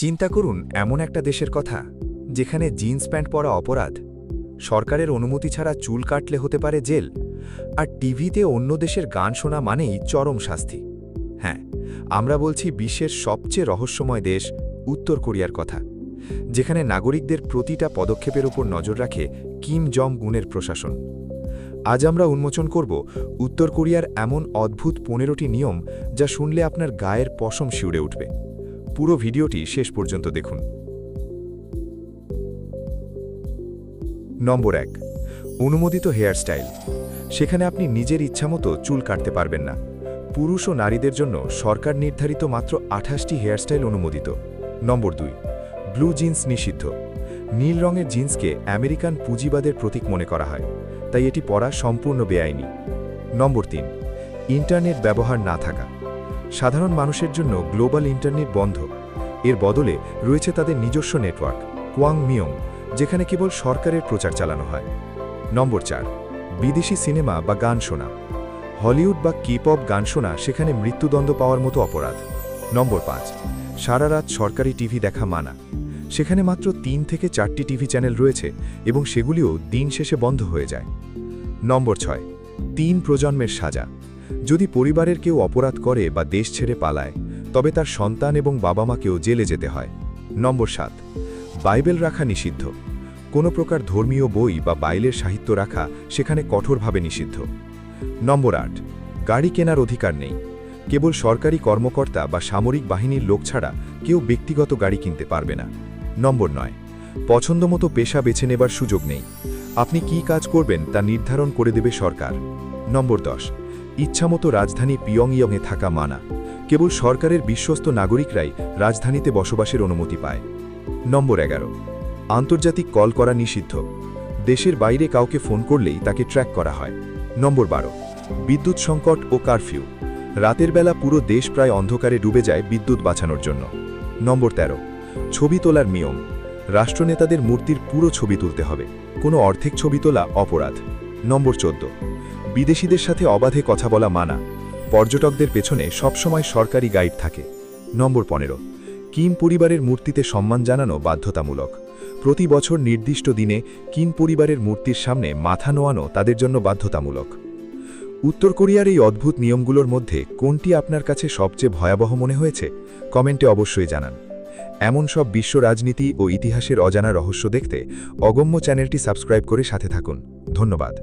চিন্তা করুন এমন একটা দেশের কথা যেখানে জিন্স প্যান্ট পরা অপরাধ, সরকারের অনুমতি ছাড়া চুল কাটলে হতে পারে জেল, আর টিভিতে অন্য দেশের গান শোনা মানেই চরম শাস্তি। হ্যাঁ, আমরা বলছি বিশ্বের সবচেয়ে রহস্যময় দেশ উত্তর কোরিয়ার কথা, যেখানে নাগরিকদের প্রতিটা পদক্ষেপের উপর নজর রাখে কিম জং উনের প্রশাসন। আজ আমরা উন্মোচন করব উত্তর কোরিয়ার এমন অদ্ভুত 15টি নিয়ম যা শুনলে আপনার গায়ের পশম শিউরে উঠবে। পুরো ভিডিওটি শেষ পর্যন্ত দেখুন। নম্বর 1, অনুমোদিত হেয়ারস্টাইল। সেখানে আপনি নিজের ইচ্ছামতো চুল কাটতে পারবেন না। পুরুষ ও নারীদের জন্য সরকার নির্ধারিত মাত্র 28টি হেয়ারস্টাইল অনুমোদিত। নম্বর 2, ব্লু জিন্স নিষিদ্ধ। নীল রঙের জিন্সকে আমেরিকান পুঁজিবাদের প্রতীক মনে করা হয়, তাই এটি পরা সম্পূর্ণ বেআইনি। নম্বর 3, ইন্টারনেট ব্যবহার না থাকা। সাধারণ মানুষের জন্য গ্লোবাল ইন্টারনেট বন্ধ, এর বদলে রয়েছে তাদের নিজস্ব নেটওয়ার্ক কোয়াং মিয়ং, যেখানে কেবল সরকারের প্রচার চালানো হয়। নম্বর 4, বিদেশি সিনেমা বা গান শোনা। হলিউড বা কেপপ গান শোনা সেখানে মৃত্যুদণ্ড পাওয়ার মতো অপরাধ। নম্বর 5, সারা রাত সরকারি টিভি দেখা মানা। সেখানে মাত্র 3 থেকে 4টি টিভি চ্যানেল রয়েছে এবং সেগুলিও দিন শেষে বন্ধ হয়ে যায়। নম্বর 6, 3 প্রজন্মের সাজা। যদি পরিবারের কেউ অপরাধ করে বা দেশ ছেড়ে পালায়, তবে তার সন্তান এবং বাবা মাকেও জেলে যেতে হয়। নম্বর 7, বাইবেল রাখা নিষিদ্ধ। কোনো প্রকার ধর্মীয় বই বা বাইবেলের সাহিত্য রাখা সেখানে কঠোরভাবে নিষিদ্ধ। নম্বর 8, গাড়ি কেনার অধিকার নেই। কেবল সরকারি কর্মকর্তা বা সামরিক বাহিনীর লোক ছাড়া কেউ ব্যক্তিগত গাড়ি কিনতে পারবে না। নম্বর 9, পছন্দমতো পেশা বেছে নেবার সুযোগ নেই। আপনি কি কাজ করবেন তা নির্ধারণ করে দেবে সরকার। নম্বর 10, ইচ্ছামতো রাজধানী পিয়ংইয়ংয়ে থাকা মানা। কেবল সরকারের বিশ্বস্ত নাগরিকরাই রাজধানীতে বসবাসের অনুমতি পায়। নম্বর 11, আন্তর্জাতিক কল করা নিষিদ্ধ। দেশের বাইরে কাউকে ফোন করলেই তাকে ট্র্যাক করা হয়। নম্বর 12, বিদ্যুৎ সংকট ও কারফিউ। রাতের বেলা পুরো দেশ প্রায় অন্ধকারে ডুবে যায় বিদ্যুৎ বাঁচানোর জন্য। নম্বর 13, ছবি তোলার নিয়ম। রাষ্ট্রনেতাদের মূর্তির পুরো ছবি তুলতে হবে, কোনো অর্ধেক ছবি তোলা অপরাধ। নম্বর 14, বিদেশিদের সাথে অবাধে কথা বলা মানা। পর্যটকদের পেছনে সবসময় সরকারি গাইড থাকে। নম্বর 15, কিম পরিবারের মূর্তিতে সম্মান জানানো বাধ্যতামূলক। প্রতি বছর নির্দিষ্ট দিনে কিম পরিবারের মূর্তির সামনে মাথা নোয়ানো তাদের জন্য বাধ্যতামূলক। উত্তর কোরিয়ার এই অদ্ভুত নিয়মগুলোর মধ্যে কোনটি আপনার কাছে সবচেয়ে ভয়াবহ মনে হয়েছে কমেন্টে অবশ্যই জানান। এমন সব বিশ্ব রাজনীতি ও ইতিহাসের অজানা রহস্য দেখতে অগম্য চ্যানেলটি সাবস্ক্রাইব করে সাথে থাকুন। ধন্যবাদ।